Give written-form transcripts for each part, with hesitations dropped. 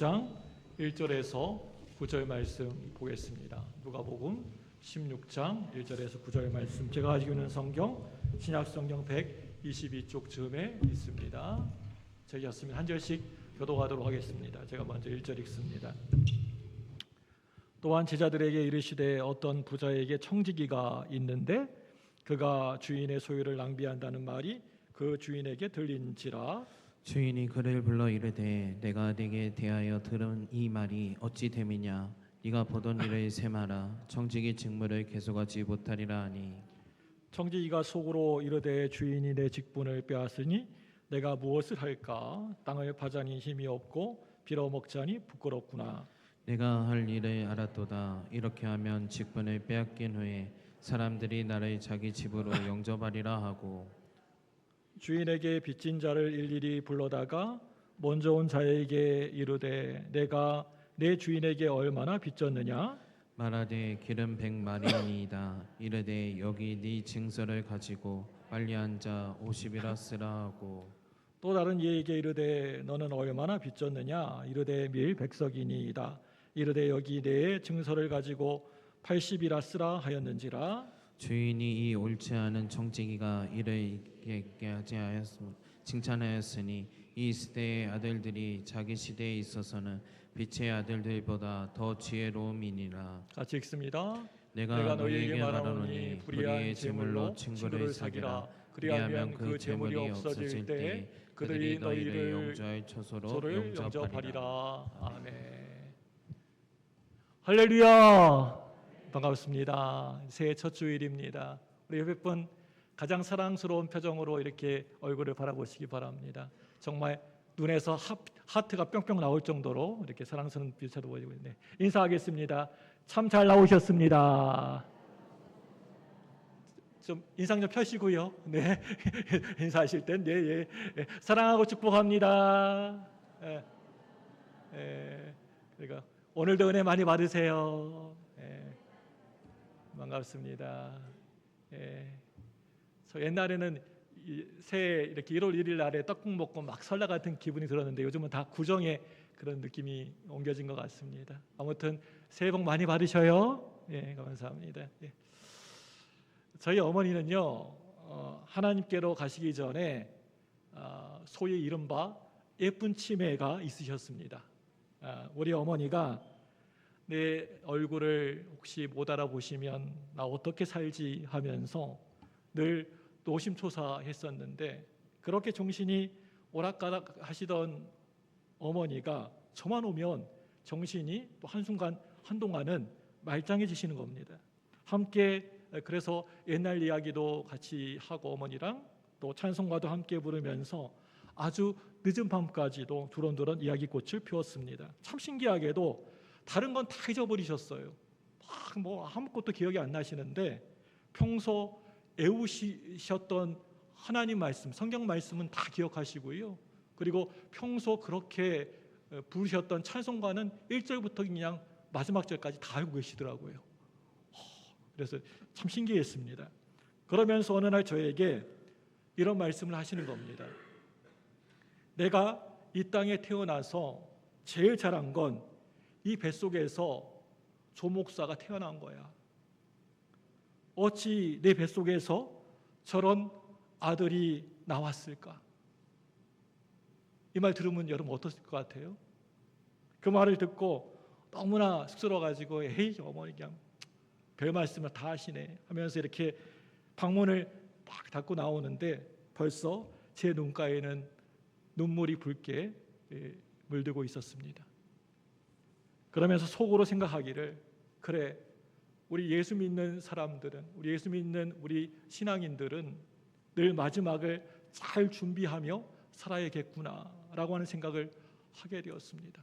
16장 1절에서 9절 말씀 보겠습니다. 누가복음 16장 1절에서 9절 말씀, 제가 가지고 있는 성경 신약성경 122쪽 즈음에 있습니다. 제였으면 한 절씩 교독하도록 하겠습니다. 제가 먼저 1절 읽습니다. 또한 제자들에게 이르시되 어떤 부자에게 청지기가 있는데 그가 주인의 소유를 낭비한다는 말이 그 주인에게 들린지라. 주인이 그를 불러 이르되 내가 네게 대하여 들은 이 말이 어찌 됨이냐. 네가 보던 일을 세마라. 청지기 직무를 계속하지 못하리라 하니, 청지기가 속으로 이르되 주인이 내 직분을 빼앗으니 내가 무엇을 할까? 땅을 파자니 힘이 없고 빌어먹자니 부끄럽구나. 내가 할 일을 알았도다. 이렇게 하면 직분을 빼앗긴 후에 사람들이 나를 자기 집으로 영접하리라 하고, 주인에게 빚진 자를 일일이 불러다가 먼저 온 자에게 이르되 내가 내 주인에게 얼마나 빚졌느냐? 말하되 기름 100마리니이다. 이르되 여기 네 증서를 가지고 빨리 앉아 50이라 쓰라 하고, 또 다른 이에게 이르되 너는 얼마나 빚졌느냐? 이르되 밀 100석이니이다. 이르되 여기 내 증서를 가지고 80이라 쓰라 하였는지라. 주인이 이 옳지 않은 청지기가 이를 있게 하지 하였으니 칭찬하였으니 이 시대의 아들들이 자기 시대에 있어서는 빛의 아들들보다 더 지혜로움이니라. 같이 읽습니다. 내가 너희에게 말하노니 불의의 제물로 친구를 사귀라. 그리하면 그 제물이 없어질 때 그들이 너희를 영주할 처소로 영접하리라. 아멘. 할렐루야. 반갑습니다. 새해 첫 주일입니다. 우리 옆에 분 가장 사랑스러운 표정으로 이렇게 얼굴을 바라보시기 바랍니다. 정말 눈에서 하트가 뿅뿅 나올 정도로 이렇게 사랑스러운 빛으로 보이고 있네. 인사하겠습니다. 참 잘 나오셨습니다. 좀 인상 좀 펴시고요. 네, 인사하실 땐 네, 예. 사랑하고 축복합니다. 예. 예. 그러니까 오늘도 은혜 많이 받으세요. 예. 반갑습니다. 예. 저 옛날에는 새해 이렇게 1월 1일 날에 떡국 먹고 막 설날 같은 기분이 들었는데 요즘은 다 구정의 그런 느낌이 옮겨진 것 같습니다. 아무튼 새해 복 많이 받으셔요. 예, 감사합니다. 예. 저희 어머니는요, 하나님께로 가시기 전에 소위 이른바 예쁜 치매가 있으셨습니다. 우리 어머니가 내 얼굴을 혹시 못 알아보시면 나 어떻게 살지 하면서 늘 노심초사했었는데, 그렇게 정신이 오락가락 하시던 어머니가 저만 오면 정신이 또 한동안은 말짱해지시는 겁니다. 함께 그래서 옛날 이야기도 같이 하고 어머니랑 또 찬송가도 함께 부르면서 아주 늦은 밤까지도 두런두런 이야기꽃을 피웠습니다. 참 신기하게도 다른 건 다 잊어버리셨어요. 뭐 아무것도 기억이 안 나시는데 평소 애우시셨던 하나님 말씀, 성경 말씀은 다 기억하시고요. 그리고 평소 그렇게 부르셨던 찬송가는 1절부터 그냥 마지막 절까지 다 알고 계시더라고요. 그래서 참 신기했습니다. 그러면서 어느 날 저에게 이런 말씀을 하시는 겁니다. 내가 이 땅에 태어나서 제일 잘한 건 이 뱃속에서 조목사가 태어난 거야. 어찌 내 뱃속에서 저런 아들이 나왔을까? 이 말 들으면 여러분 어떠실 것 같아요? 그 말을 듣고 너무나 쑥스러워가지고 에이 어머니 그냥 별 말씀을 다 하시네 하면서 이렇게 방문을 막 닫고 나오는데 벌써 제 눈가에는 눈물이 붉게 물들고 있었습니다. 그러면서 속으로 생각하기를, 그래, 우리 예수 믿는 사람들은, 우리 예수 믿는 우리 신앙인들은 늘 마지막을 잘 준비하며 살아야겠구나라고 하는 생각을 하게 되었습니다.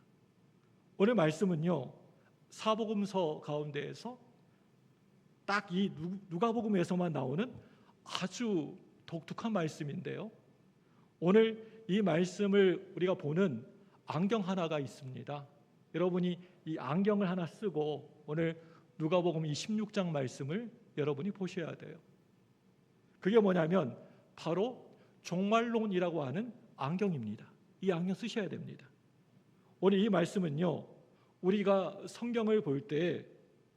오늘 말씀은요, 사복음서 가운데에서 딱 이 누가복음에서만 나오는 아주 독특한 말씀인데요. 오늘 이 말씀을 우리가 보는 안경 하나가 있습니다. 여러분이 이 안경을 하나 쓰고 오늘 누가복음 이 16장 말씀을 여러분이 보셔야 돼요. 그게 뭐냐면 바로 종말론이라고 하는 안경입니다. 이 안경 쓰셔야 됩니다. 오늘 이 말씀은요, 우리가 성경을 볼 때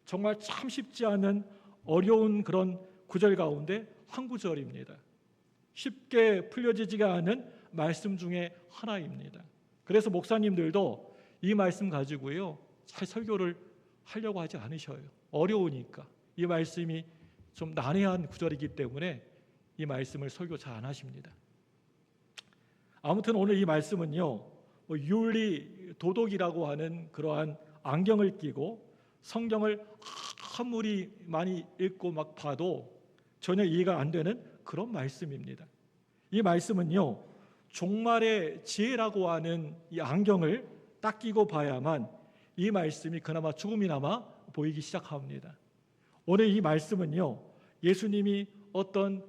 정말 참 쉽지 않은 어려운 그런 구절 가운데 한 구절입니다. 쉽게 풀려지지가 않은 말씀 중에 하나입니다. 그래서 목사님들도 이 말씀 가지고요, 잘 설교를 하려고 하지 않으셔요. 어려우니까. 이 말씀이 좀 난해한 구절이기 때문에 이 말씀을 설교 잘 안 하십니다. 아무튼 오늘 이 말씀은요, 윤리, 도덕이라고 하는 그러한 안경을 끼고 성경을 아무리 많이 읽고 막 봐도 전혀 이해가 안 되는 그런 말씀입니다. 이 말씀은요, 종말의 지혜라고 하는 이 안경을 딱 끼고 봐야만 이 말씀이 그나마 조금이나마 보이기 시작합니다. 오늘 이 말씀은요, 예수님이 어떤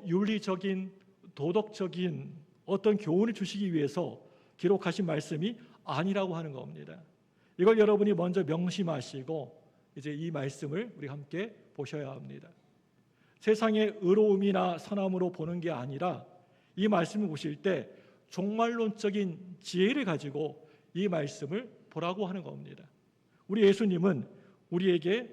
윤리적인, 도덕적인 어떤 교훈을 주시기 위해서 기록하신 말씀이 아니라고 하는 겁니다. 이걸 여러분이 먼저 명심하시고 이제 이 말씀을 우리 함께 보셔야 합니다. 세상의 의로움이나 선함으로 보는 게 아니라 이 말씀을 보실 때 종말론적인 지혜를 가지고 이 말씀을 보라고 하는 겁니다. 우리 예수님은 우리에게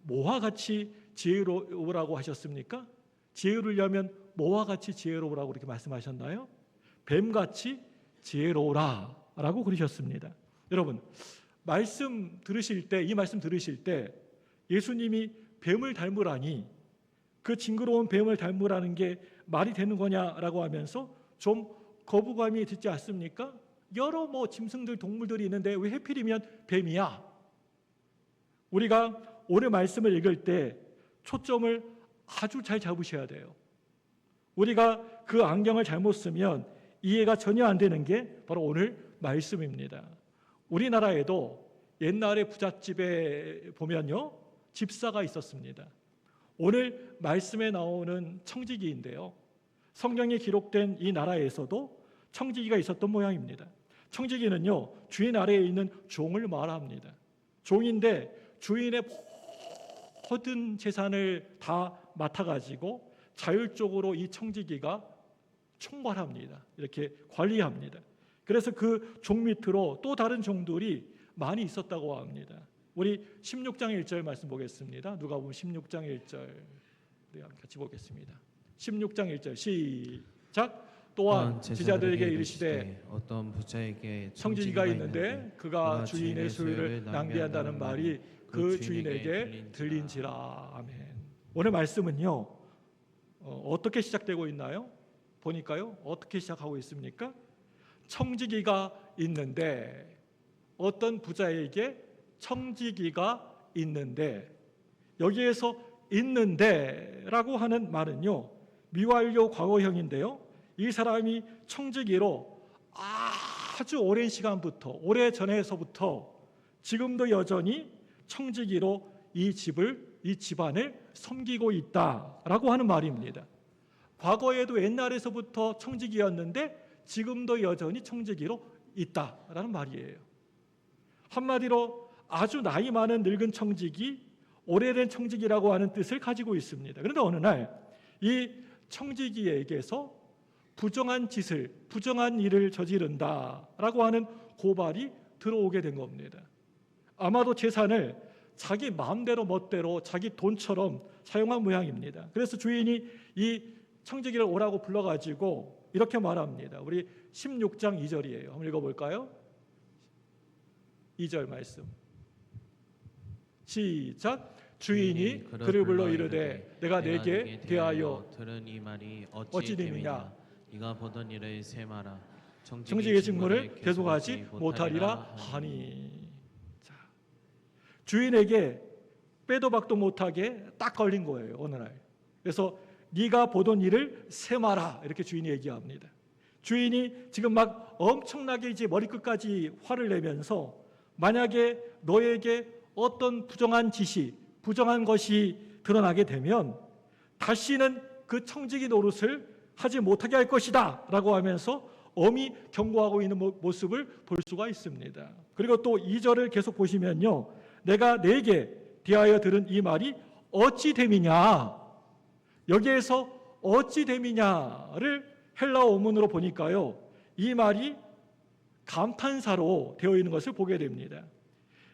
뭐와 같이 지혜로우라고 하셨습니까? 지혜로우려면 뭐와 같이 지혜로우라고 이렇게 말씀하셨나요? 뱀같이 지혜로우라 라고 그러셨습니다. 여러분, 말씀 들으실 때, 이 말씀 들으실 때 예수님이 뱀을 닮으라니 그 징그러운 뱀을 닮으라는 게 말이 되는 거냐라고 하면서 좀 거부감이 듣지 않습니까? 여러 짐승들, 동물들이 있는데 왜 하필이면 뱀이야? 우리가 오늘 말씀을 읽을 때 초점을 아주 잘 잡으셔야 돼요. 우리가 그 안경을 잘못 쓰면 이해가 전혀 안 되는 게 바로 오늘 말씀입니다. 우리나라에도 옛날에 부잣집에 보면요, 집사가 있었습니다. 오늘 말씀에 나오는 청지기인데요, 성경에 기록된 이 나라에서도 청지기가 있었던 모양입니다. 청지기는요, 주인 아래에 있는 종을 말합니다. 종인데 주인의 모든 재산을 다 맡아가지고 자율적으로 이 청지기가 총괄합니다. 이렇게 관리합니다. 그래서 그 종 밑으로 또 다른 종들이 많이 있었다고 합니다. 우리 16장 1절 말씀 보겠습니다. 누가복음 16장 1절 우리 같이 보겠습니다. 16장 1절 시작. 또한 제자들에게 이르시되 어떤 부자에게 청지기가 있는데 그가 주인의 소유를 낭비한다는 말이 그 주인에게 들린지라. 아멘. 오늘 말씀은요, 어떻게 시작되고 있나요? 보니까요, 어떻게 시작하고 있습니까? 청지기가 있는데, 어떤 부자에게 청지기가 있는데, 여기에서 있는데라고 하는 말은요, 미완료 과거형인데요, 이 사람이 청지기로 아주 오랜 시간부터, 오래 전에서부터 지금도 여전히 청지기로 이 집안을 섬기고 있다라고 하는 말입니다. 과거에도 옛날에서부터 청지기였는데 지금도 여전히 청지기로 있다라는 말이에요. 한마디로 아주 나이 많은 늙은 청지기, 오래된 청지기라고 하는 뜻을 가지고 있습니다. 그런데 어느 날 이 청지기에게서 부정한 일을 저지른다라고 하는 고발이 들어오게 된 겁니다. 아마도 재산을 자기 마음대로 멋대로 자기 돈처럼 사용한 모양입니다. 그래서 주인이 이 청지기를 오라고 불러가지고 이렇게 말합니다. 우리 16장 2절이에요. 한번 읽어볼까요? 2절 말씀 시작. 주인이 그를 불러 이르되 내가 내게 대하여 들은 이 말이 어찌 됨이냐? 네가 보던 일을 세마라. 청지기의 직무를 계속하지 못하리라 하니. 자, 주인에게 빼도 박도 못하게 딱 걸린 거예요, 어느 날. 그래서 네가 보던 일을 세마라, 이렇게 주인이 얘기합니다. 주인이 지금 막 엄청나게 이제 머리끝까지 화를 내면서 만약에 너에게 어떤 부정한 짓이, 부정한 것이 드러나게 되면 다시는 그 청지기 노릇을 하지 못하게 할 것이다 라고 하면서 엄히 경고하고 있는 모습을 볼 수가 있습니다. 그리고 또 2절을 계속 보시면요, 내가 내게 대하여 들은 이 말이 어찌 됨이냐, 여기에서 어찌 됨이냐를 헬라어 원문으로 보니까요, 이 말이 감탄사로 되어 있는 것을 보게 됩니다.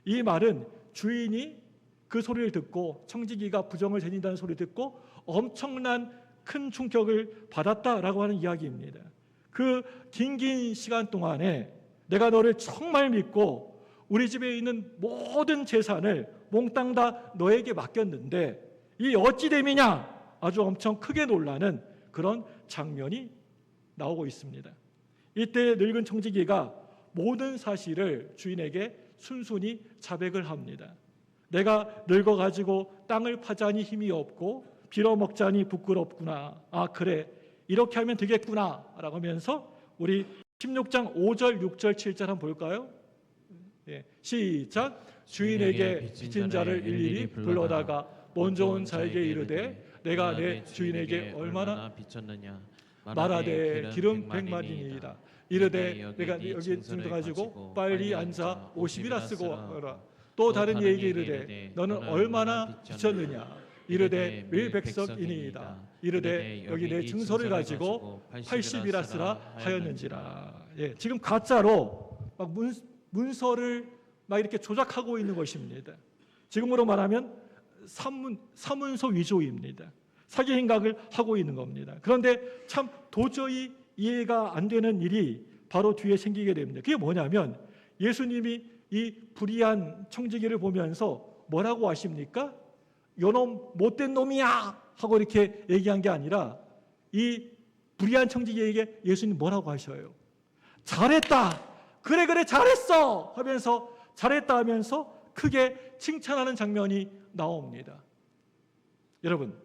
이 말은 주인이 그 소리를 듣고 청지기가 부정을 지닌다는 소리를 듣고 엄청난 큰 충격을 받았다라고 하는 이야기입니다. 그 긴 시간 동안에 내가 너를 정말 믿고 우리 집에 있는 모든 재산을 몽땅 다 너에게 맡겼는데 이 어찌 됨이냐, 아주 엄청 크게 놀라는 그런 장면이 나오고 있습니다. 이때 늙은 청지기가 모든 사실을 주인에게 순순히 자백을 합니다. 내가 늙어가지고 땅을 파자니 힘이 없고 빌어먹자니 부끄럽구나. 아 그래, 이렇게 하면 되겠구나 라고 하면서 우리 16장 5절 6절 7절 한번 볼까요? 예, 시작. 주인에게 빚진 자를 일일이 불러다가 먼저 온 자에게 이르되 내가 내 주인에게 얼마나 빚졌느냐 말하되 기름 100마디니이다. 이르되 내가 여기 증도 가지고 빨리 앉아 50이라 쓰고 와라. 또 다른 이에게 이르되 너는 얼마나 빚졌느냐. 이르되 밀백석이니이다. 이르되 여기 내 증서를 가지고 80이라 쓰라 하였는지라. 예, 지금 가짜로 막 문서를 막 이렇게 조작하고 있는 것입니다. 지금으로 말하면 사문서 위조입니다. 사기 행각을 하고 있는 겁니다. 그런데 참 도저히 이해가 안 되는 일이 바로 뒤에 생기게 됩니다. 그게 뭐냐면 예수님이 이 불의한 청지기를 보면서 뭐라고 하십니까? 요놈 못된 놈이야 하고 이렇게 얘기한 게 아니라 이 불의한 청지기에게 예수님 뭐라고 하셔요? 잘했다. 그래 잘했어 하면서 잘했다 하면서 크게 칭찬하는 장면이 나옵니다. 여러분,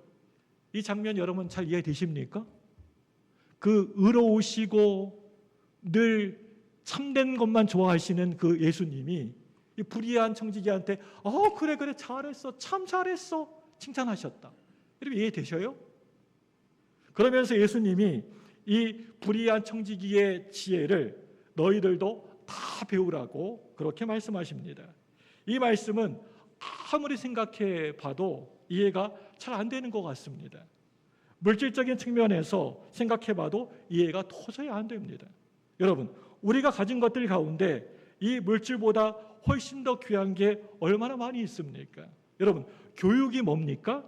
이 장면 여러분 잘 이해되십니까? 그 의로우시고 늘 참된 것만 좋아하시는 그 예수님이 이 불의한 청지기한테 그래 잘했어, 참 잘했어 칭찬하셨다. 여러분 이해되셔요? 그러면서 예수님이 이 불의한 청지기의 지혜를 너희들도 다 배우라고 그렇게 말씀하십니다. 이 말씀은 아무리 생각해 봐도 이해가 잘 안 되는 것 같습니다. 물질적인 측면에서 생각해 봐도 이해가 도저히 안 됩니다. 여러분, 우리가 가진 것들 가운데 이 물질보다 훨씬 더 귀한 게 얼마나 많이 있습니까? 여러분, 교육이 뭡니까?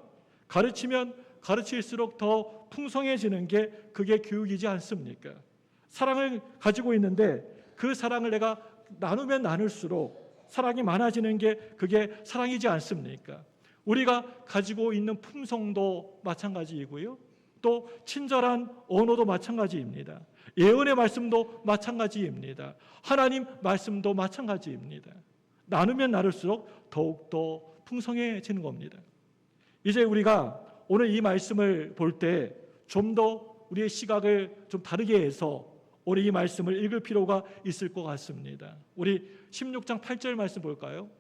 가르치면 가르칠수록 더 풍성해지는 게 그게 교육이지 않습니까? 사랑을 가지고 있는데 그 사랑을 내가 나누면 나눌수록 사랑이 많아지는 게 그게 사랑이지 않습니까? 우리가 가지고 있는 품성도 마찬가지이고요. 또 친절한 언어도 마찬가지입니다. 예언의 말씀도 마찬가지입니다. 하나님 말씀도 마찬가지입니다. 나누면 나눌수록 더욱더 풍성해지는 겁니다. 이제 우리가 오늘 이 말씀을 볼 때 좀 더 우리의 시각을 좀 다르게 해서 오늘 이 말씀을 읽을 필요가 있을 것 같습니다. 우리 16장 8절 말씀 볼까요?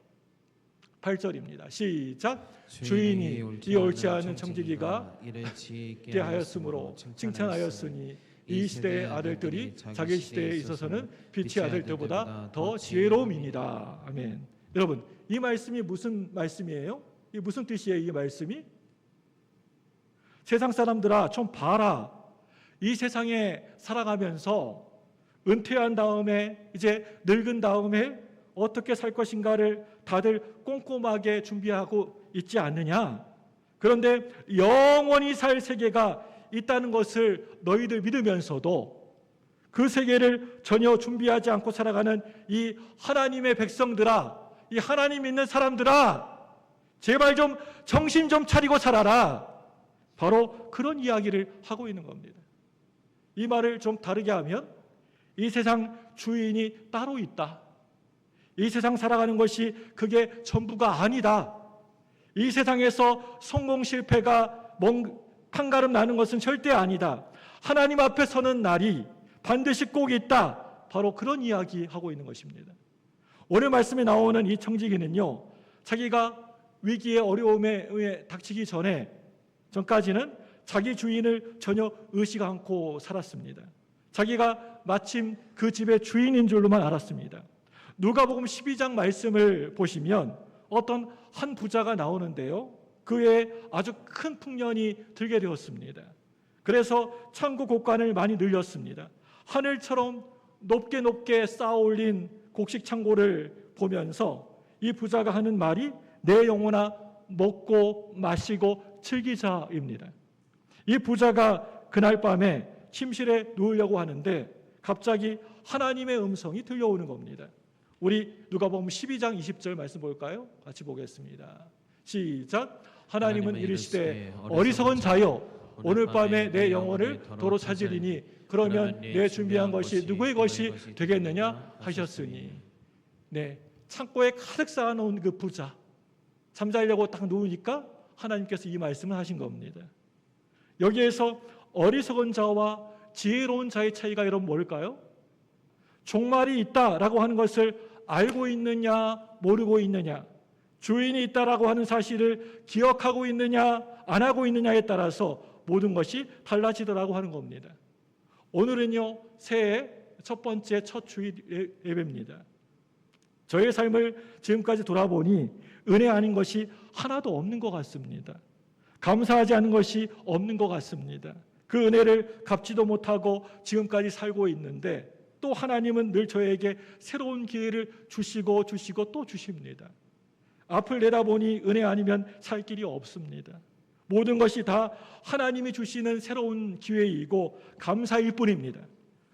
8절입니다. 시작. 주인이 이 옳지 않은 청지기가 이르게 하였으므로 칭찬하였으니 이 시대의 아들들이 자기 시대에 있어서는 빛의 아들들보다 더 지혜로움이니라. 아멘. 여러분, 이 말씀이 무슨 말씀이에요? 이 무슨 뜻이에요? 이 말씀이? 세상 사람들아 좀 봐라. 이 세상에 살아가면서 은퇴한 다음에 이제 늙은 다음에 어떻게 살 것인가를 다들 꼼꼼하게 준비하고 있지 않느냐? 그런데 영원히 살 세계가 있다는 것을 너희들 믿으면서도 그 세계를 전혀 준비하지 않고 살아가는 이 하나님의 백성들아, 이 하나님 믿는 사람들아, 제발 좀 정신 좀 차리고 살아라. 바로 그런 이야기를 하고 있는 겁니다. 이 말을 좀 다르게 하면 이 세상 주인이 따로 있다. 이 세상 살아가는 것이 그게 전부가 아니다. 이 세상에서 성공 실패가 판가름 나는 것은 절대 아니다. 하나님 앞에 서는 날이 반드시 꼭 있다. 바로 그런 이야기 하고 있는 것입니다. 오늘 말씀에 나오는 이 청지기는요, 자기가 위기의 어려움에 닥치기 전까지는 자기 주인을 전혀 의식 않고 살았습니다. 자기가 마침 그 집의 주인인 줄로만 알았습니다. 누가복음 12장 말씀을 보시면 어떤 한 부자가 나오는데요, 그에 아주 큰 풍년이 들게 되었습니다. 그래서 창고 곡간을 많이 늘렸습니다. 하늘처럼 높게 높게 쌓아올린 곡식 창고를 보면서 이 부자가 하는 말이 내 영혼아 먹고 마시고 즐기자입니다. 이 부자가 그날 밤에 침실에 누우려고 하는데 갑자기 하나님의 음성이 들려오는 겁니다. 우리 누가복음 12장 20절 말씀 볼까요? 같이 보겠습니다. 시작. 하나님은 이르시되 어리석은 자여 오늘 밤에 내 영혼을 도로 찾으리니 그러면 내 준비한 것이 누구의 것이 되겠느냐 하셨으니. 네, 창고에 가득 쌓아놓은 그 부자 잠자려고 딱 누우니까 하나님께서 이 말씀을 하신 겁니다. 여기에서 어리석은 자와 지혜로운 자의 차이가 여러분 뭘까요? 종말이 있다라고 하는 것을 알고 있느냐 모르고 있느냐, 주인이 있다라고 하는 사실을 기억하고 있느냐 안 하고 있느냐에 따라서 모든 것이 달라지더라고 하는 겁니다. 오늘은요, 새해 첫 번째 첫 주일 예배입니다. 저의 삶을 지금까지 돌아보니 은혜 아닌 것이 하나도 없는 것 같습니다. 감사하지 않은 것이 없는 것 같습니다. 그 은혜를 갚지도 못하고 지금까지 살고 있는데 또 하나님은 늘 저에게 새로운 기회를 주시고 또 주십니다. 앞을 내다보니 은혜 아니면 살 길이 없습니다. 모든 것이 다 하나님이 주시는 새로운 기회이고 감사일 뿐입니다.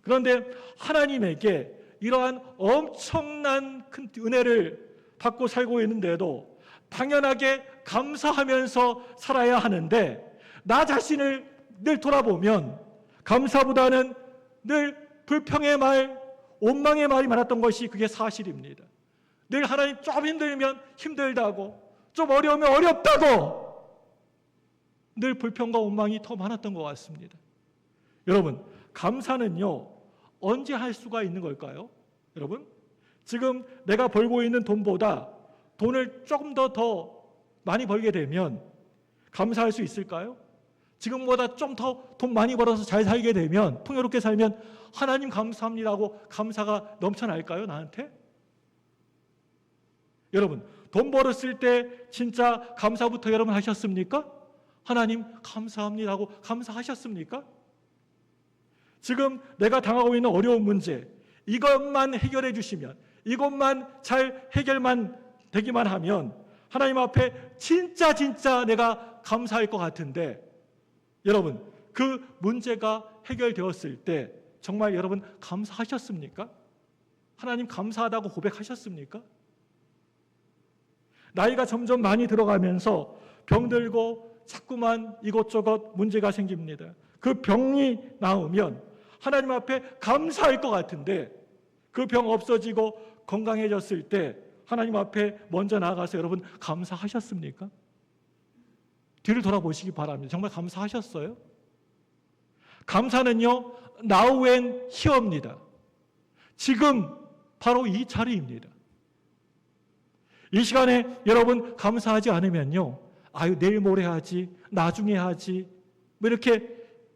그런데 하나님에게 이러한 엄청난 큰 은혜를 받고 살고 있는데도 당연하게 감사하면서 살아야 하는데 나 자신을 늘 돌아보면 감사보다는 늘 불평의 말, 원망의 말이 많았던 것이 그게 사실입니다. 늘 하나님 좀 힘들면 힘들다고, 좀 어려우면 어렵다고 늘 불평과 원망이 더 많았던 것 같습니다. 여러분, 감사는요 언제 할 수가 있는 걸까요? 여러분, 지금 내가 벌고 있는 돈보다 돈을 조금 더 많이 벌게 되면 감사할 수 있을까요? 지금보다 좀 더 돈 많이 벌어서 잘 살게 되면, 풍요롭게 살면 하나님 감사합니다 하고 감사가 넘쳐날까요, 나한테? 여러분, 돈 벌었을 때 진짜 감사부터 여러분 하셨습니까? 하나님 감사합니다 하고 감사하셨습니까? 지금 내가 당하고 있는 어려운 문제, 이것만 해결해 주시면, 이것만 잘 해결만 되기만 하면 하나님 앞에 진짜 내가 감사할 것 같은데, 여러분, 그 문제가 해결되었을 때 정말 여러분 감사하셨습니까? 하나님 감사하다고 고백하셨습니까? 나이가 점점 많이 들어가면서 병들고 자꾸만 이것저것 문제가 생깁니다. 그 병이 나오면 하나님 앞에 감사할 것 같은데 그 병 없어지고 건강해졌을 때 하나님 앞에 먼저 나아가서 여러분 감사하셨습니까? 뒤를 돌아보시기 바랍니다. 정말 감사하셨어요? 감사는요, now and here입니다. 지금 바로 이 자리입니다. 이 시간에 여러분 감사하지 않으면요, 아유 내일 모레 하지, 나중에 하지, 뭐 이렇게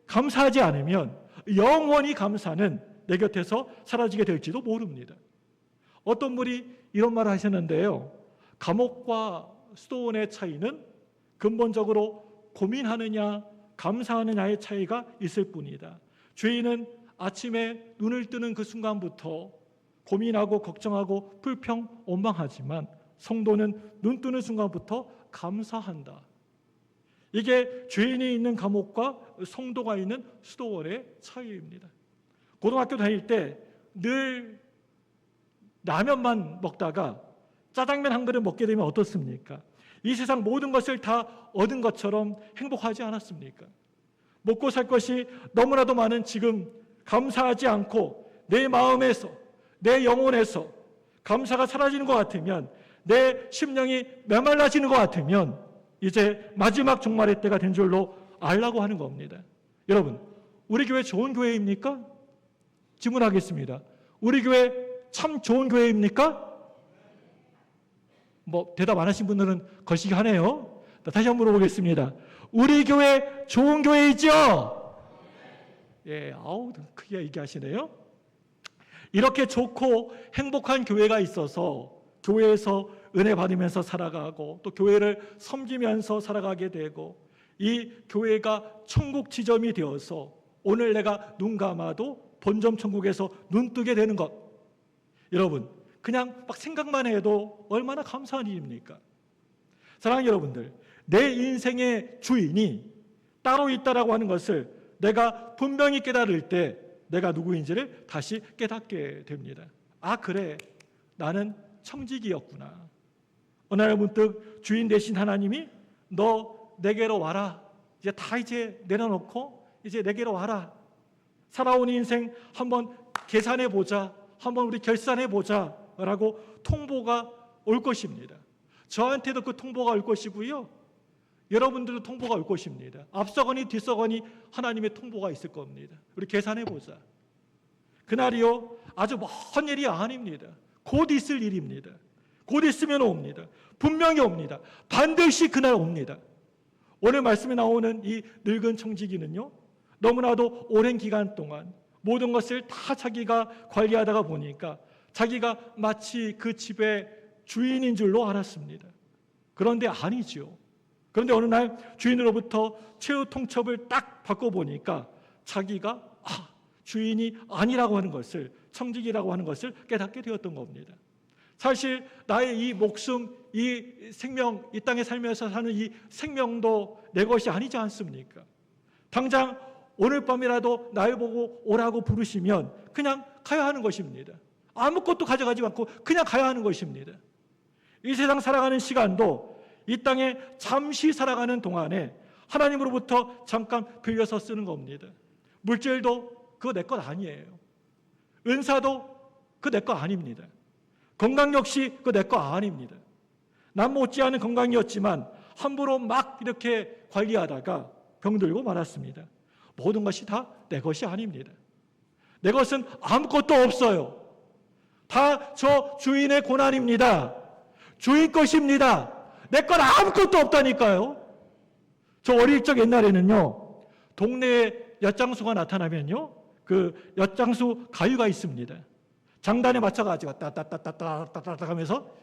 감사하지 않으면 영원히 감사는 내 곁에서 사라지게 될지도 모릅니다. 어떤 분이 이런 말을 하셨는데요, 감옥과 수도원의 차이는 근본적으로 고민하느냐 감사하느냐의 차이가 있을 뿐이다. 죄인은 아침에 눈을 뜨는 그 순간부터 고민하고 걱정하고 불평 원망하지만 성도는 눈 뜨는 순간부터 감사한다. 이게 죄인이 있는 감옥과 성도가 있는 수도원의 차이입니다. 고등학교 다닐 때 늘 라면만 먹다가 짜장면 한 그릇 먹게 되면 어떻습니까? 이 세상 모든 것을 다 얻은 것처럼 행복하지 않았습니까? 먹고 살 것이 너무나도 많은 지금 감사하지 않고 내 마음에서, 내 영혼에서 감사가 사라지는 것 같으면, 내 심령이 메말라지는 것 같으면 이제 마지막 종말의 때가 된 줄로 알라고 하는 겁니다. 여러분, 우리 교회 좋은 교회입니까? 질문하겠습니다. 우리 교회 참 좋은 교회입니까? 뭐 대답 안 하신 분들은 거시기 하네요. 다시 한번 물어보겠습니다. 우리 교회 좋은 교회이죠? 예, 아우 크게 얘기하시네요. 이렇게 좋고 행복한 교회가 있어서 교회에서 은혜 받으면서 살아가고 또 교회를 섬기면서 살아가게 되고 이 교회가 천국 지점이 되어서 오늘 내가 눈 감아도 본점 천국에서 눈뜨게 되는 것. 여러분, 그냥 막 생각만 해도 얼마나 감사한 일입니까? 사랑하는 여러분들, 내 인생의 주인이 따로 있다라고 하는 것을 내가 분명히 깨달을 때 내가 누구인지를 다시 깨닫게 됩니다. 아, 그래, 나는 청지기였구나. 어느 날 문득 주인 되신 하나님이 너 내게로 와라. 이제 내려놓고 이제 내게로 와라. 살아온 인생 한번 계산해 보자. 한번 우리 결산해 보자. 라고 통보가 올 것입니다. 저한테도 그 통보가 올 것이고요. 여러분들도 통보가 올 것입니다. 앞서거니 뒤서거니 하나님의 통보가 있을 겁니다. 우리 계산해 보자. 그날이요, 아주 먼 일이 아닙니다. 곧 있을 일입니다. 곧 있으면 옵니다. 분명히 옵니다. 반드시 그날 옵니다. 오늘 말씀에 나오는 이 늙은 청지기는요, 너무나도 오랜 기간 동안 모든 것을 다 자기가 관리하다가 보니까 자기가 마치 그 집의 주인인 줄로 알았습니다. 그런데 아니죠. 그런데 어느 날 주인으로부터 최후 통첩을 딱 바꿔보니까 자기가 주인이 아니라고 하는 것을, 청지기라고 하는 것을 깨닫게 되었던 겁니다. 사실 나의 이 목숨, 이 생명, 이 땅에 살면서 사는 이 생명도 내 것이 아니지 않습니까? 당장 오늘 밤이라도 날 보고 오라고 부르시면 그냥 가야 하는 것입니다. 아무것도 가져가지 않고 그냥 가야 하는 것입니다. 이 세상 살아가는 시간도 이 땅에 잠시 살아가는 동안에 하나님으로부터 잠깐 빌려서 쓰는 겁니다. 물질도 그거 내 것 아니에요. 은사도 그거 내 거 아닙니다. 건강 역시 그거 내 거 아닙니다. 남 못지않은 건강이었지만 함부로 막 이렇게 관리하다가 병들고 말았습니다. 모든 것이 다 내 것이 아닙니다. 내 것은 아무것도 없어요. 다 저 주인의 고난입니다. 주인 것입니다. 내 건 아무것도 없다니까요. 저 어릴 적 옛날에는요, 동네에 엿장수가 나타나면요, 그 엿장수 가위가 있습니다. 장단에 맞춰가지고 따따따따따따따 하면서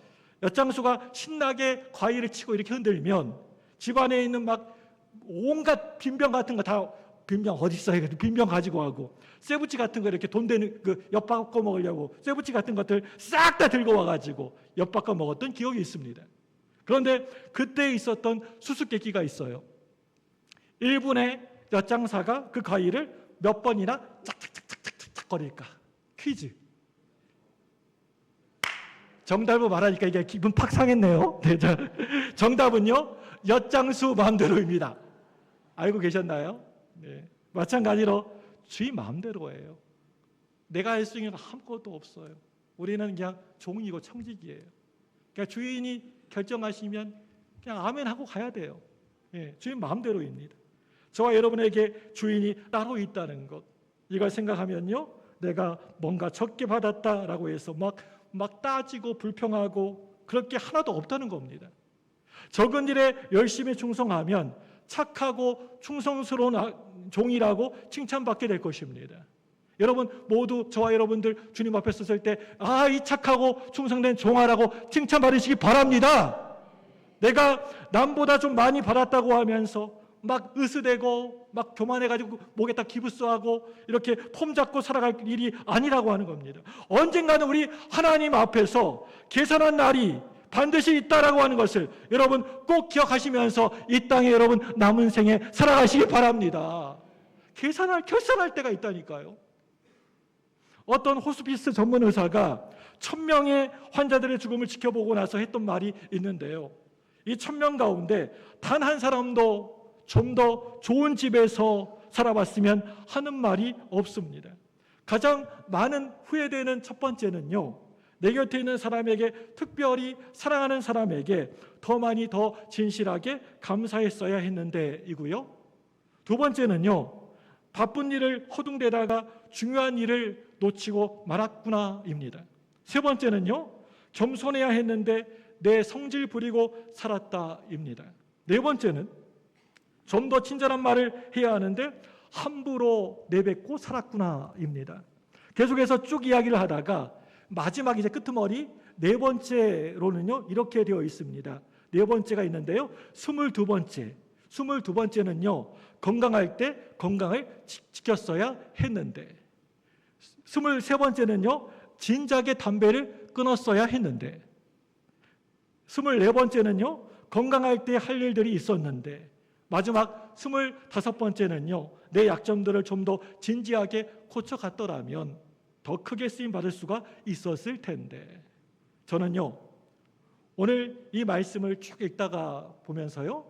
엿장수가 신나게 과일을 치고 이렇게 흔들면 집안에 있는 막 온갖 빈병 같은 거 다, 빈병 어디 있어요? 빈병 가지고 가고 쇠붙이 같은 거 이렇게 돈 되는 그 엿 바꿔 먹으려고 쇠붙이 같은 것들 싹 다 들고 와가지고 엿 바꿔 먹었던 기억이 있습니다. 그런데 그때 있었던 수수께끼가 있어요. 1분에 엿장사가 그 과일을 몇 번이나 짝짝짝짝짝짝 거릴까? 퀴즈. 정답을 말하니까 이게 기분 팍 상했네요. 네, 정답은요, 엿장수 마음대로입니다. 알고 계셨나요? 네. 마찬가지로 주인 마음대로예요. 내가 할 수 있는 건 아무것도 없어요. 우리는 그냥 종이고 청지기예요. 그러니까 주인이 결정하시면 그냥 아멘 하고 가야 돼요. 예, 주인 마음대로입니다. 저와 여러분에게 주인이 따로 있다는 것, 이걸 생각하면요, 내가 뭔가 적게 받았다라고 해서 막 따지고 불평하고 그럴 게 하나도 없다는 겁니다. 적은 일에 열심히 충성하면 착하고 충성스러운 종이라고 칭찬받게 될 것입니다. 여러분 모두, 저와 여러분들 주님 앞에 섰을 때 이 착하고 충성된 종아라고 칭찬받으시기 바랍니다. 내가 남보다 좀 많이 받았다고 하면서 막 으스대고 막 교만해가지고 목에다 기부스하고 이렇게 폼 잡고 살아갈 일이 아니라고 하는 겁니다. 언젠가는 우리 하나님 앞에서 계산한 날이 반드시 있다라고 하는 것을 여러분 꼭 기억하시면서 이 땅에 여러분 남은 생에 살아가시기 바랍니다. 결산할 때가 있다니까요. 어떤 호스피스 전문 의사가 1000명의 환자들의 죽음을 지켜보고 나서 했던 말이 있는데요, 이 1000명 가운데 단 한 사람도 좀 더 좋은 집에서 살아봤으면 하는 말이 없습니다. 가장 많은 후회되는 첫 번째는요, 내 곁에 있는 사람에게, 특별히 사랑하는 사람에게 더 많이 더 진실하게 감사했어야 했는데 이고요. 두 번째는요, 바쁜 일을 허둥대다가 중요한 일을 놓치고 말았구나입니다. 세 번째는요, 겸손해야 했는데 내 성질 부리고 살았다입니다. 네 번째는 좀 더 친절한 말을 해야 하는데 함부로 내뱉고 살았구나입니다. 계속해서 쭉 이야기를 하다가 마지막 이제 끄트머리 네 번째로는요, 이렇게 되어 있습니다. 네 번째가 있는데요, 22번째는요, 건강할 때 건강을 지켰어야 했는데. 23번째는요, 진작에 담배를 끊었어야 했는데, 24번째는요, 건강할 때 할 일들이 있었는데, 마지막 25번째는요, 내 약점들을 좀 더 진지하게 고쳐갔더라면 더 크게 쓰임 받을 수가 있었을 텐데, 저는요, 오늘 이 말씀을 쭉 읽다가 보면서요,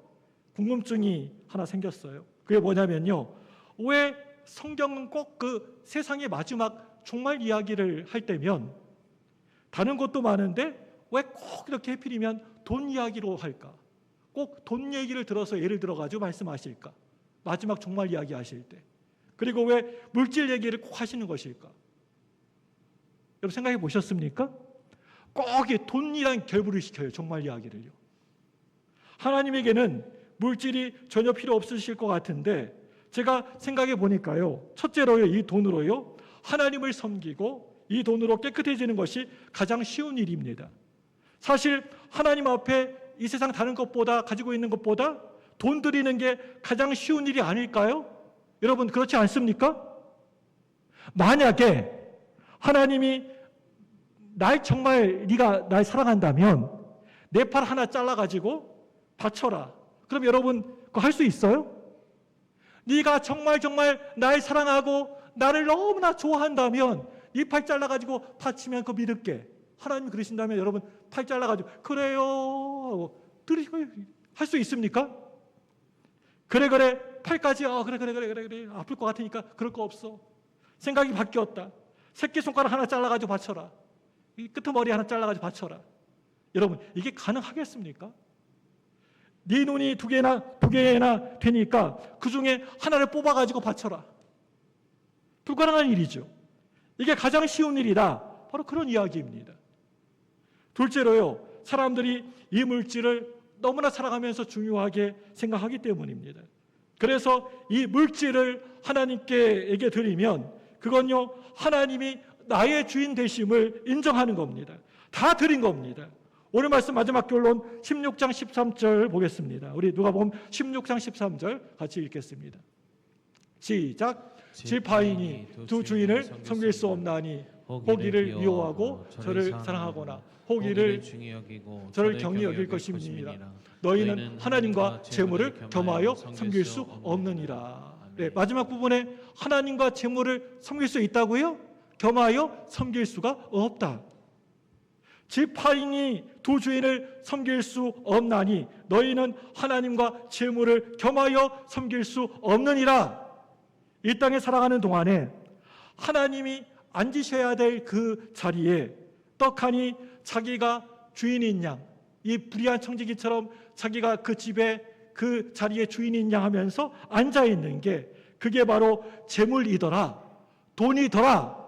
궁금증이 하나 생겼어요. 그게 뭐냐면요, 왜 성경은 꼭 그 세상의 마지막 종말 이야기를 할 때면 다른 것도 많은데 왜 꼭 이렇게 해필이면 돈 이야기로 할까? 꼭 돈 얘기를 들어서 예를 들어가지고 말씀하실까? 마지막 종말 이야기 하실 때. 그리고 왜 물질 얘기를 꼭 하시는 것일까? 여러분 생각해 보셨습니까? 꼭 이 돈이랑 결부를 시켜요, 종말 이야기를요. 하나님에게는 물질이 전혀 필요 없으실 것 같은데, 제가 생각해 보니까요, 첫째로요, 이 돈으로요, 하나님을 섬기고 이 돈으로 깨끗해지는 것이 가장 쉬운 일입니다. 사실 하나님 앞에 이 세상 다른 것보다, 가지고 있는 것보다 돈 드리는 게 가장 쉬운 일이 아닐까요? 여러분 그렇지 않습니까? 만약에 하나님이 정말 네가 날 사랑한다면 내 팔 하나 잘라가지고 바쳐라. 그럼 여러분 그거 할 수 있어요? 네가 정말 날 사랑하고 나를 너무나 좋아한다면 이 팔 잘라가지고 바치면 그거 믿을게. 하나님이 그러신다면 여러분 팔 잘라가지고 그래요 하고 할 수 있습니까? 그래 팔까지 그래 아플 것 같으니까 그럴 거 없어. 생각이 바뀌었다. 새끼손가락 하나 잘라가지고 바쳐라. 이 끄트머리 하나 잘라가지고 바쳐라. 여러분 이게 가능하겠습니까? 네 눈이 두 개나 되니까 그 중에 하나를 뽑아가지고 바쳐라. 불가능한 일이죠. 이게 가장 쉬운 일이다. 바로 그런 이야기입니다. 둘째로요, 사람들이 이 물질을 너무나 사랑하면서 중요하게 생각하기 때문입니다. 그래서 이 물질을 하나님께 드리면 그건요, 하나님이 나의 주인 되심을 인정하는 겁니다. 다 드린 겁니다. 오늘 말씀 마지막 결론 16장 13절 보겠습니다. 우리 누가복음 16장 13절 같이 읽겠습니다. 시작. 지파인이 두 주인을 섬길 수 없나니 혹 이를 미워하고 저를 사랑하거나 혹 이를 중히 여기고 저를 경히 여길 것임이니라. 너희는 하나님과 재물을 겸하여 섬길 수 없느니라. 네, 마지막 부분에 하나님과 재물을 섬길 수 있다고요? 겸하여 섬길 수가 없다. 지파인이 두 주인을 섬길 수 없나니 너희는 하나님과 재물을 겸하여 섬길 수 없느니라. 이 땅에 살아가는 동안에 하나님이 앉으셔야 될 그 자리에 떡하니 자기가 주인인 양, 이 불의한 청지기처럼 자기가 그 집에 그 자리에 주인인 양 하면서 앉아있는 게 그게 바로 재물이더라, 돈이더라.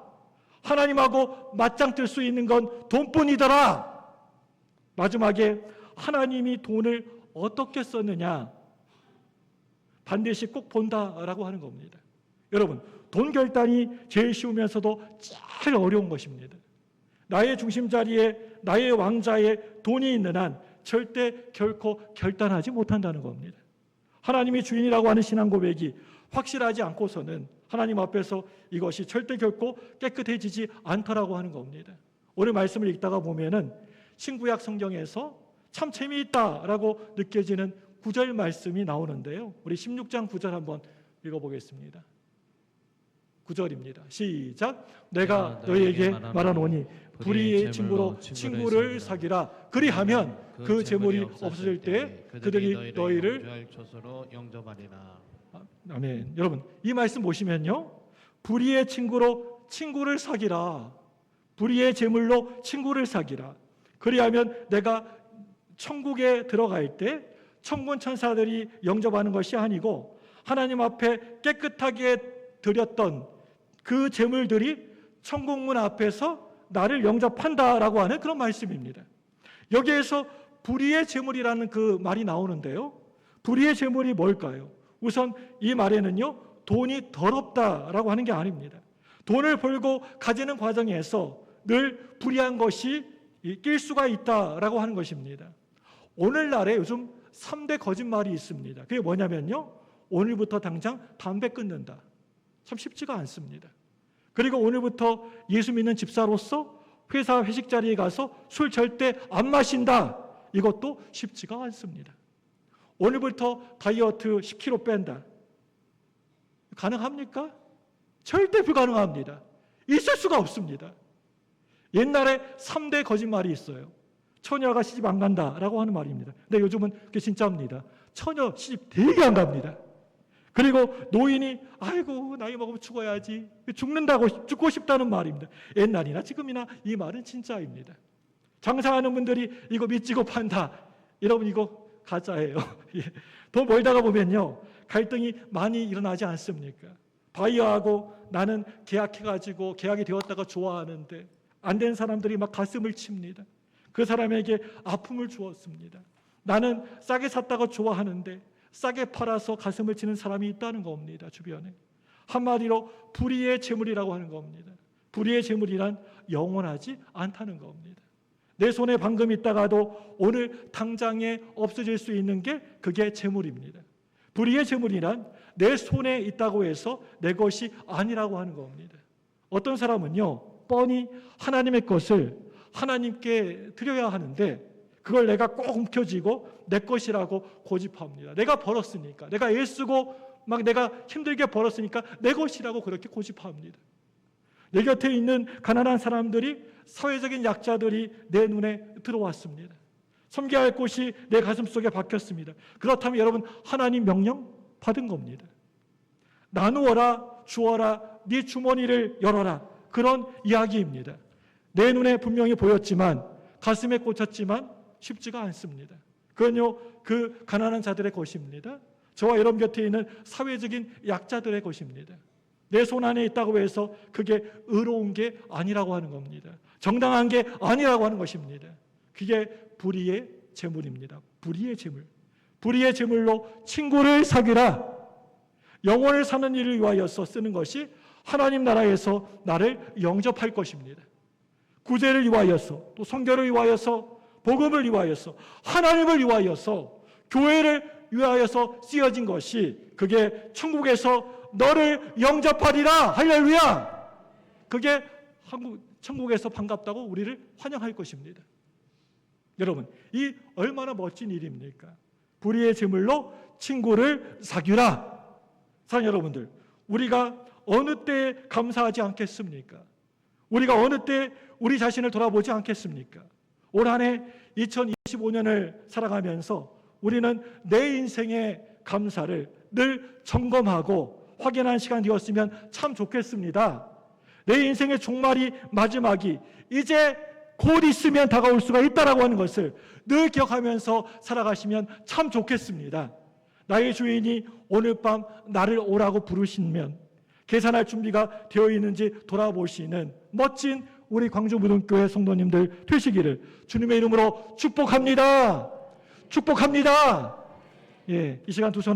하나님하고 맞짱 뜰 수 있는 건 돈뿐이더라. 마지막에 하나님이 돈을 어떻게 썼느냐 반드시 꼭 본다라고 하는 겁니다. 여러분, 돈 결단이 제일 쉬우면서도 제일 어려운 것입니다. 나의 중심 자리에, 나의 왕자에 돈이 있는 한 절대 결코 결단하지 못한다는 겁니다. 하나님이 주인이라고 하는 신앙 고백이 확실하지 않고서는 하나님 앞에서 이것이 절대 결코 깨끗해지지 않더라고 하는 겁니다. 오늘 말씀을 읽다가 보면은 신구약 성경에서 참 재미있다라고 느껴지는 9절 말씀이 나오는데요. 우리 16장 9절 한번 읽어보겠습니다. 9절입니다. 시작. 내가 너희에게 말하노니 불의의 친구로 친구를 사귀라. 그리하면 그 재물이 없어질 때 그들이 너희를 영접하리라. 아멘. 여러분 이 말씀 보시면요, 불의의 친구로 친구를 사귀라. 불의의 재물로 친구를 사귀라. 그리하면 내가 천국에 들어갈 때 천군 천사들이 영접하는 것이 아니고 하나님 앞에 깨끗하게 드렸던 그 재물들이 천국문 앞에서 나를 영접한다라고 하는 그런 말씀입니다. 여기에서 불의의 재물이라는 그 말이 나오는데요, 불의의 재물이 뭘까요? 우선 이 말에는요, 돈이 더럽다라고 하는 게 아닙니다. 돈을 벌고 가지는 과정에서 늘 불의한 것이 낄 수가 있다라고 하는 것입니다. 오늘날에 요즘 3대 거짓말이 있습니다. 그게 뭐냐면요, 오늘부터 당장 담배 끊는다. 참 쉽지가 않습니다. 그리고 오늘부터 예수 믿는 집사로서 회사 회식 자리에 가서 술 절대 안 마신다. 이것도 쉽지가 않습니다. 오늘부터 다이어트 10kg 뺀다. 가능합니까? 절대 불가능합니다. 있을 수가 없습니다. 옛날에 3대 거짓말이 있어요. 처녀가 시집 안 간다라고 하는 말입니다. 근데 요즘은 그게 진짜입니다. 처녀 시집 되게 안 갑니다. 그리고 노인이 아이고 나이 먹으면 죽어야지, 죽고 싶다는 말입니다. 옛날이나 지금이나 이 말은 진짜입니다. 장사하는 분들이 이거 믿지고 판다. 여러분 이거 가짜예요. 더 멀다가 보면요 갈등이 많이 일어나지 않습니까? 바이어하고 나는 계약해가지고 계약이 되었다가 좋아하는데 안 된 사람들이 막 가슴을 칩니다. 그 사람에게 아픔을 주었습니다. 나는 싸게 샀다가 좋아하는데 싸게 팔아서 가슴을 치는 사람이 있다는 겁니다. 주변에. 한마디로 불의의 재물이라고 하는 겁니다. 불의의 재물이란 영원하지 않다는 겁니다. 내 손에 방금 있다가도 오늘 당장에 없어질 수 있는 게 그게 재물입니다. 불의의 재물이란 내 손에 있다고 해서 내 것이 아니라고 하는 겁니다. 어떤 사람은요 뻔히 하나님의 것을 하나님께 드려야 하는데 그걸 내가 꼭 움켜쥐고 내 것이라고 고집합니다. 내가 벌었으니까, 내가 애쓰고 막 내가 힘들게 벌었으니까 내 것이라고 그렇게 고집합니다. 내 곁에 있는 가난한 사람들이, 사회적인 약자들이 내 눈에 들어왔습니다. 섬겨야 할 곳이 내 가슴속에 박혔습니다. 그렇다면 여러분 하나님 명령 받은 겁니다. 나누어라, 주어라, 네 주머니를 열어라. 그런 이야기입니다. 내 눈에 분명히 보였지만, 가슴에 꽂혔지만 쉽지가 않습니다. 그건요 그 가난한 자들의 것입니다. 저와 여러분 곁에 있는 사회적인 약자들의 것입니다. 내 손 안에 있다고 해서 그게 의로운 게 아니라고 하는 겁니다. 정당한 게 아니라고 하는 것입니다. 그게 불의의 재물입니다. 불의의 재물. 불의의 재물로 친구를 사귀라. 영혼을 사는 일을 위하여서 쓰는 것이 하나님 나라에서 나를 영접할 것입니다. 구제를 위하여서, 또 선교를 위하여서, 복음을 위하여서, 하나님을 위하여서, 교회를 위하여서 쓰여진 것이 그게 천국에서 너를 영접하리라. 할렐루야. 그게 천국에서 반갑다고 우리를 환영할 것입니다. 여러분 이 얼마나 멋진 일입니까? 불의의 재물로 친구를 사귀라. 사랑하는 여러분들, 우리가 어느 때 감사하지 않겠습니까? 우리가 어느 때 우리 자신을 돌아보지 않겠습니까? 올 한 해 2025년을 살아가면서 우리는 내 인생의 감사를 늘 점검하고 확인하는 시간이 되었으면 참 좋겠습니다. 내 인생의 종말이, 마지막이 이제 곧 있으면 다가올 수가 있다라고 하는 것을 늘 기억하면서 살아가시면 참 좋겠습니다. 나의 주인이 오늘 밤 나를 오라고 부르시면 계산할 준비가 되어 있는지 돌아보시는 멋진 우리 광주무등교회 성도님들 되시기를 주님의 이름으로 축복합니다. 축복합니다. 이 시간 두 손